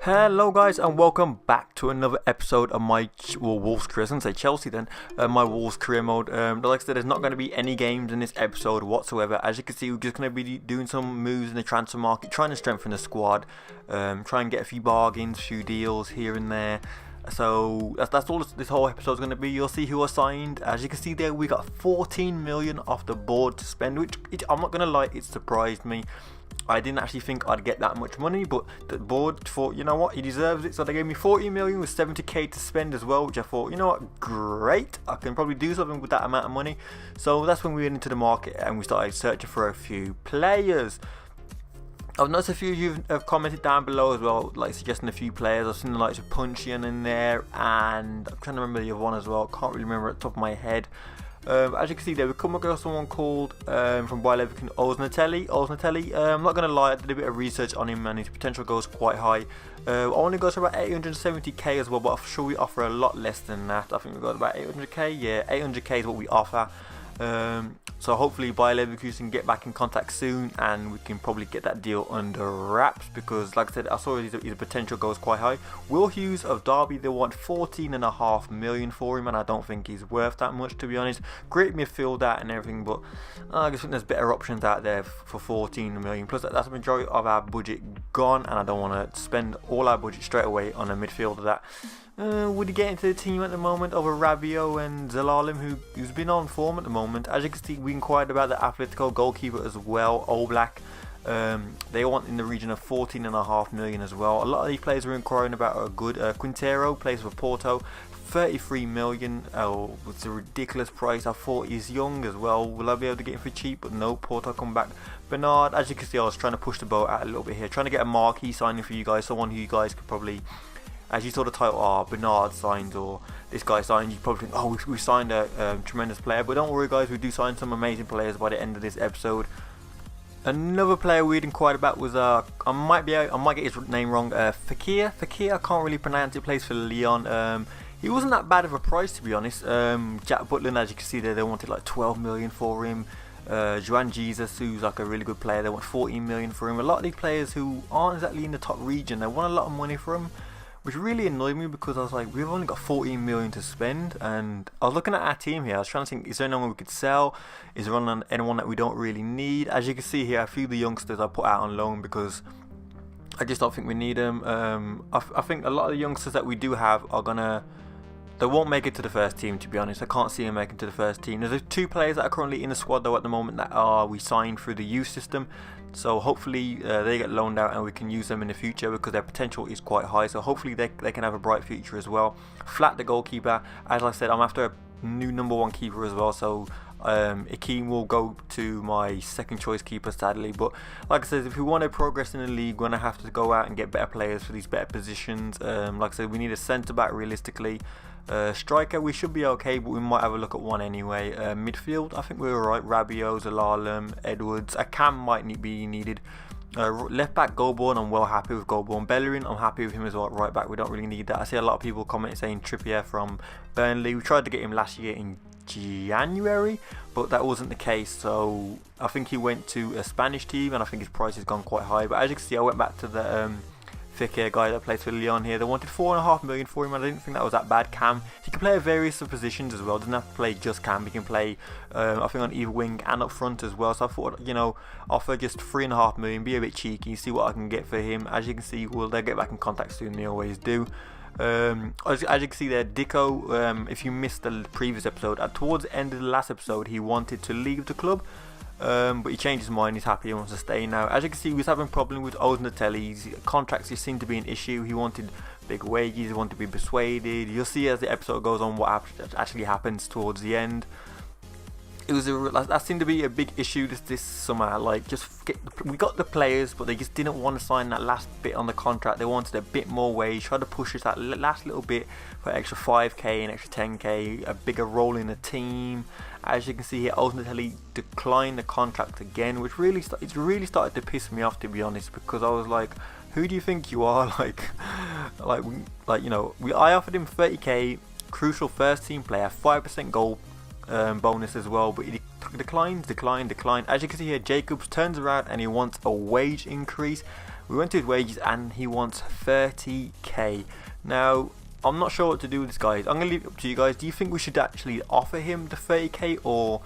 Hello guys and welcome back to another episode of my Wolves career. I was going to say Chelsea then, my Wolves career mode. Like I said, there's not going to be any games in this episode whatsoever. As you can see, we're just going to be doing some moves in the transfer market, trying to strengthen the squad, try and get a few bargains, few deals here and there. So that's all this whole episode is going to be. You'll see who are signed. As you can see there, we got 14 million off the board to spend, which I'm not going to lie, it surprised me. I didn't actually think I'd get that much money, but the board thought, you know what, he deserves it. So they gave me 40 million with 70k to spend as well, which I thought, you know what, great, I can probably do something with that amount of money. So that's when we went into the market and we started searching for a few players. I've noticed a few of you have commented down below as well, like suggesting a few players. I've seen the likes of Punchian in there, and I'm trying to remember the other one as well. Can't really remember at the top of my head. As you can see there, we've come across someone called from Bayer Leverkusen, Oznatelli. I'm not going to lie, I did a bit of research on him and his potential goes quite high. Only goes for about 870k as well, but I'm sure we offer a lot less than that. I think we got about 800k. Yeah, 800k is what we offer. So hopefully Bayer Leverkusen can get back in contact soon and we can probably get that deal under wraps, because like I said, I saw his potential goes quite high. Will Hughes of Derby, they want 14.5 million for him, and I don't think he's worth that much, to be honest. Great midfielder and everything, but I just think there's better options out there for 14 million. Plus that's the majority of our budget gone, and I don't want to spend all our budget straight away on a midfielder that would he get into the team at the moment over Rabiot and Zelalem, who's been on form at the moment. As you can see, we inquired about the Atletico goalkeeper as well, Oblak. They want in the region of 14.5 million as well. A lot of these players we're inquiring about are good. Quintero plays for Porto, 33 million. Oh, it's a ridiculous price. I thought he's young as well. Will I be able to get him for cheap? But no, Porto come back. Bernard, as you can see, I was trying to push the boat out a little bit here, trying to get a marquee signing for you guys, someone who you guys could probably, as you saw the title, Bernard signed or this guy signed, you probably think, oh, we signed a tremendous player. But don't worry guys, we do sign some amazing players by the end of this episode. Another player we'd inquired about was I might get his name wrong, Fakir, I can't really pronounce it, plays for Lyon. He wasn't that bad of a price, to be honest. Jack Butland, as you can see there, they wanted like 12 million for him. Joan Jesus, who's like a really good player, they want 14 million for him. A lot of these players who aren't exactly in the top region, they want a lot of money for him, which really annoyed me, because I was like, we've only got 14 million to spend. And I was looking at our team here, I was trying to think, is there anyone we could sell? Is there anyone that we don't really need? As you can see here, a few of the youngsters I put out on loan because I just don't think we need them. I think a lot of the youngsters that we do have are they won't make it to the first team, to be honest. I can't see them making to the first team. There's two players that are currently in the squad though at the moment that we signed through the youth system. So hopefully they get loaned out and we can use them in the future, because their potential is quite high. So hopefully they can have a bright future as well. Flat, the goalkeeper, as I said, I'm after a new #1 keeper as well. So Akeem will go to my second choice keeper, sadly. But like I said, if we want to progress in the league, we're going to have to go out and get better players for these better positions. Like I said, we need a centre back realistically. Striker, we should be okay, but we might have a look at one anyway. Midfield, I think we're alright. Rabiot, Zelalem, Edwards. A cam might be needed. Left back, Goldborn, I'm well happy with Goldborn. Bellerin, I'm happy with him as well. Right back, we don't really need that. I see a lot of people commenting saying Trippier from Burnley. We tried to get him last year in January, but that wasn't the case. So I think he went to a Spanish team, and I think his price has gone quite high. But as you can see, I went back to the Fakir guy that plays for Lyon here. They wanted 4.5 million for him, and I didn't think that was that bad. Cam, he can play at various positions as well, doesn't have to play just cam, he can play I think on either wing and up front as well. So I thought, you know, offer just 3.5 million, be a bit cheeky, see what I can get for him. As you can see, they'll get back in contact soon, they always do. As you can see there, Dicko, if you missed the previous episode, towards the end of the last episode, he wanted to leave the club. But he changed his mind, he's happy, he wants to stay now. As you can see, he was having a problem with Oznatelli's contracts. He seemed to be an issue. He wanted big wages, he wanted to be persuaded. You'll see as the episode goes on what actually happens towards the end. That seemed to be a big issue this summer. Like, we got the players, but they just didn't want to sign that last bit on the contract. They wanted a bit more wage, tried to push us that last little bit for extra 5k and extra 10k, a bigger role in the team. As you can see here, Oznatelli declined the contract again, which really started to piss me off, to be honest, because I was like, who do you think you are? I offered him 30k, crucial first team player, 5% goal bonus as well, but he declined. As you can see here, Jacobs turns around and he wants a wage increase, We went to his wages and he wants 30k. Now, I'm not sure what to do with this, guys. I'm going to leave it up to you guys. Do you think we should actually offer him the 30k or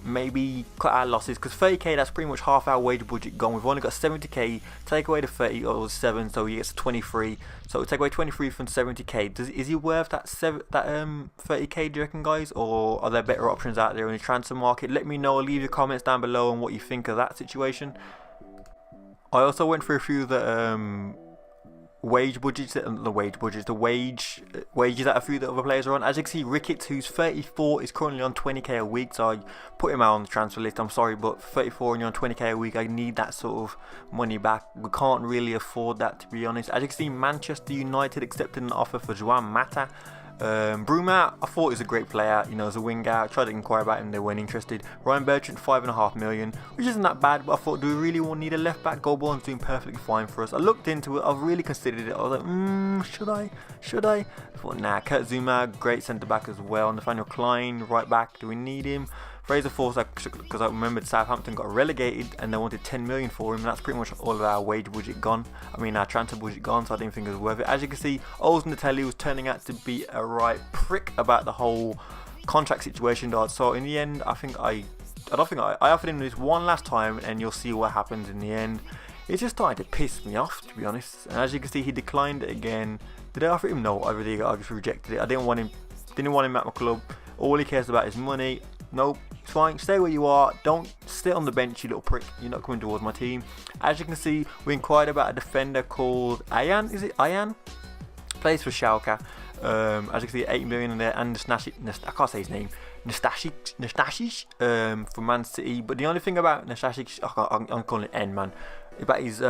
maybe cut our losses? Because 30k, that's pretty much half our wage budget gone. We've only got 70k. Take away the 30 or 7, so he gets 23. So take away 23 from 70k. Is he worth that 30k, do you reckon, guys? Or are there better options out there in the transfer market? Let me know. Leave your comments down below on what you think of that situation. I also went through a few of the wages that a few of the other players are on. As you can see, Ricketts, who's 34, is currently on 20k a week, so I put him out on the transfer list. I'm sorry, but 34 and you're on 20k a week, I need that sort of money back. We can't really afford that, to be honest. As you can see, Manchester United accepted an offer for Juan Mata. Bruma, I thought he was a great player, you know, as a winger. I tried to inquire about him, they weren't interested. Ryan Bertrand, 5.5 million, which isn't that bad, but I thought, do we really need a left back? Goalball's doing perfectly fine for us. I looked into it, I've really considered it. I was like, should I? I thought, nah. Kurt Zuma, great centre back as well. Nathaniel Klein, right back, do we need him? Fraser Forsyth, because I remembered Southampton got relegated and they wanted 10 million for him, and that's pretty much all of our wage budget gone. I mean, our transfer budget gone, so I didn't think it was worth it. As you can see, Oles Natelli was turning out to be a right prick about the whole contract situation. So in the end, I offered him this one last time, and you'll see what happens in the end. It's just starting to piss me off, to be honest. And as you can see, he declined it again. Did I offer him? No, I just rejected it. I didn't want him at my club. All he cares about is money. Nope, it's fine. Stay where you are. Don't sit on the bench, you little prick. You're not coming towards my team. As you can see, we inquired about a defender called Ayan. Is it Ayan? Plays for Schalke. As you can see, 8 million in there, and I can't say his name. Nastasic from Man City. But the only thing about Nastasic, I'm calling it N, man. About his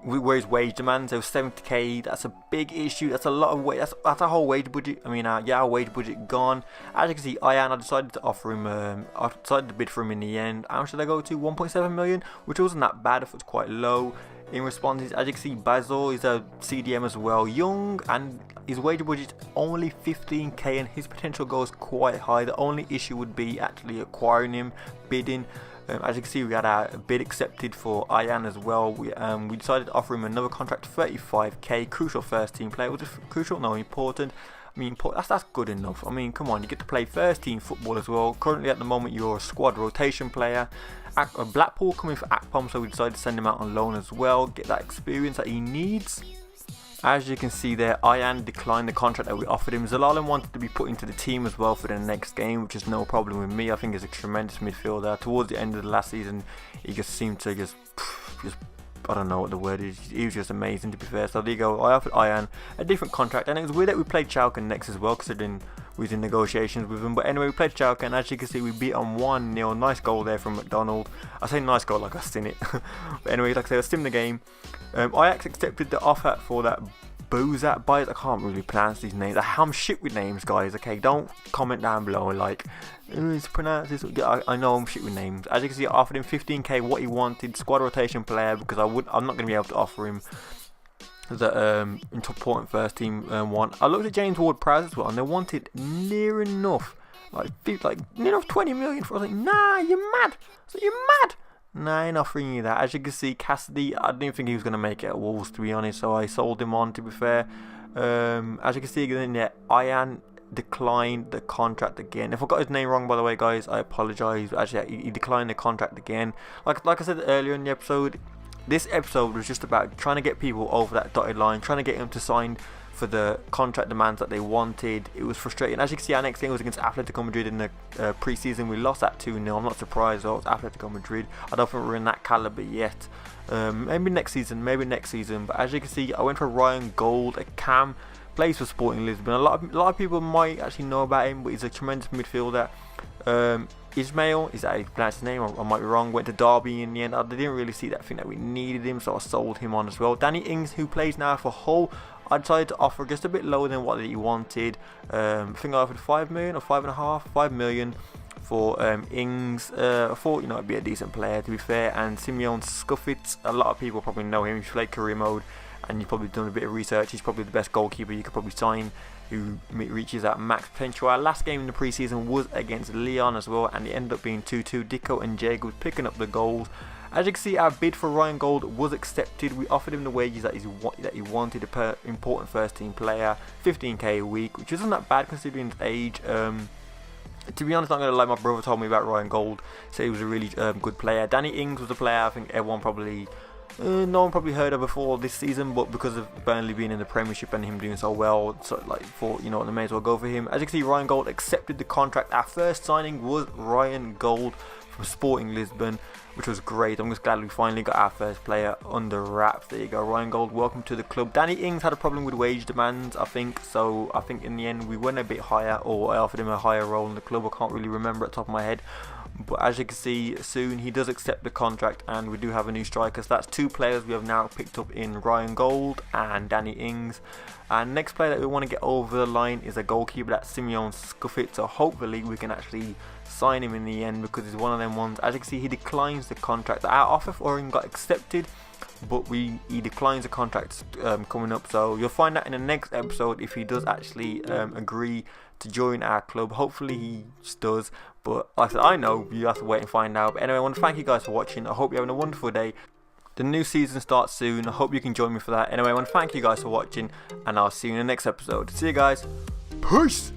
where his wage demands, there was 70k. That's a big issue. That's a lot of wage. That's our whole wage budget. I mean, our wage budget gone. As you can see, I decided to offer him. I decided to bid for him in the end. How much did I go to? 1.7 million, which wasn't that bad. If it's quite low. In responses, as you can see, Basil is a CDM as well, young, and his wage budget only 15k, and his potential goes quite high. The only issue would be actually acquiring him, bidding. As you can see, we had our bid accepted for Ayan as well. We decided to offer him another contract, 35k. Crucial first team player. Was it crucial? No, important. I mean, that's good enough. I mean, come on, you get to play first team football as well. Currently, at the moment, you're a squad rotation player. Blackpool coming for Akpom, so we decided to send him out on loan as well. Get that experience that he needs. As you can see there, Ayan declined the contract that we offered him. Zelalem wanted to be put into the team as well for the next game, which is no problem with me. I think he's a tremendous midfielder. Towards the end of the last season, he just seemed to just I don't know what the word is. He was just amazing, to be fair. So there you go. I offered Ayan a different contract, and it was weird that we played Schalke next as well, considering we was in negotiations with him. But anyway, we played Schalke, and as you can see, we beat on 1-0. Nice goal there from McDonald. I say nice goal like I've seen it. But anyway, like I said, I stimmed the game. Ajax accepted the offer for that Bozat Bias. I can't really pronounce these names. I'm shit with names, guys. Okay, don't comment down below like it's pronounced this. I know I'm shit with names. As you can see, I offered him 15k, what he wanted, squad rotation player, because I'm not going to be able to offer him the important first team one. I looked at James Ward-Prowse as well, and they wanted near enough, like near enough 20 million for. I was like, nah, you're mad. So you're mad. Nah, I ain't offering you that. As you can see, Cassidy, I didn't think he was going to make it at Wolves, to be honest, so I sold him on, to be fair. As you can see again, yeah, Ayan declined the contract again. If I got his name wrong, by the way, guys, I apologise. Actually, he declined the contract again. Like I said earlier in the episode, this episode was just about trying to get people over that dotted line, trying to get them to sign for the contract demands that they wanted. It was frustrating. As you can see, our next game was against Atletico Madrid in the pre-season. We lost that 2-0. I'm not surprised though. It's Atletico Madrid. I don't think we're in that caliber yet. Maybe next season. But as you can see, I went for Ryan Gold, a cam, plays for Sporting Lisbon. A lot of people might actually know about him, but he's a tremendous midfielder. Ismail, is that how you pronounce his name? I might be wrong. Went to Derby in the end. I didn't really see that thing that we needed him, so I sold him on as well. Danny Ings, who plays now for Hull, I decided to offer just a bit lower than what he wanted. I think I offered 5 million or 5 million for Ings. I thought, it'd be a decent player, to be fair. And Simeon Scuffit, a lot of people probably know him. He's played career mode, and you've probably done a bit of research. He's probably the best goalkeeper you could probably sign, who reaches that max potential. Our last game in the preseason was against Leon as well, and it ended up being 2-2. Dicko and Jake was picking up the goals. As you can see, our bid for Ryan Gold was accepted. We offered him the wages that he wanted, a important first team player, 15k a week, which isn't that bad considering his age. To be honest, not going to lie, my brother told me about Ryan Gold, said he was a really good player. Danny Ings was a player I think everyone probably, no one probably heard of before this season, but because of Burnley being in the Premiership and him doing so well, so like thought, you know, they may as well go for him. As you can see, Ryan Gold accepted the contract. Our first signing was Ryan Gold from Sporting Lisbon, which was great. I'm just glad we finally got our first player under wraps. There you go, Ryan Gold, welcome to the club. Danny Ings had a problem with wage demands, I think, so I think in the end we went a bit higher, or I offered him a higher role in the club. I can't really remember at the top of my head, but as you can see, soon he does accept the contract and we do have a new striker. So that's 2 players we have now picked up in Ryan Gold and Danny Ings. And next player that we want to get over the line is a goalkeeper, that's Simeon Scuffit. So hopefully we can actually sign him in the end, because he's one of them ones. As you can see, he declines the contract. Our offer for him got accepted, but he declines the contract coming up. So you'll find out in the next episode if he does actually agree to join our club. Hopefully he just does, but like I said, I know you have to wait and find out. But anyway, I want to thank you guys for watching. I hope you're having a wonderful day. The new season starts soon. I hope you can join me for that. Anyway, I want to thank you guys for watching, and I'll see you in the next episode. See you guys. Peace.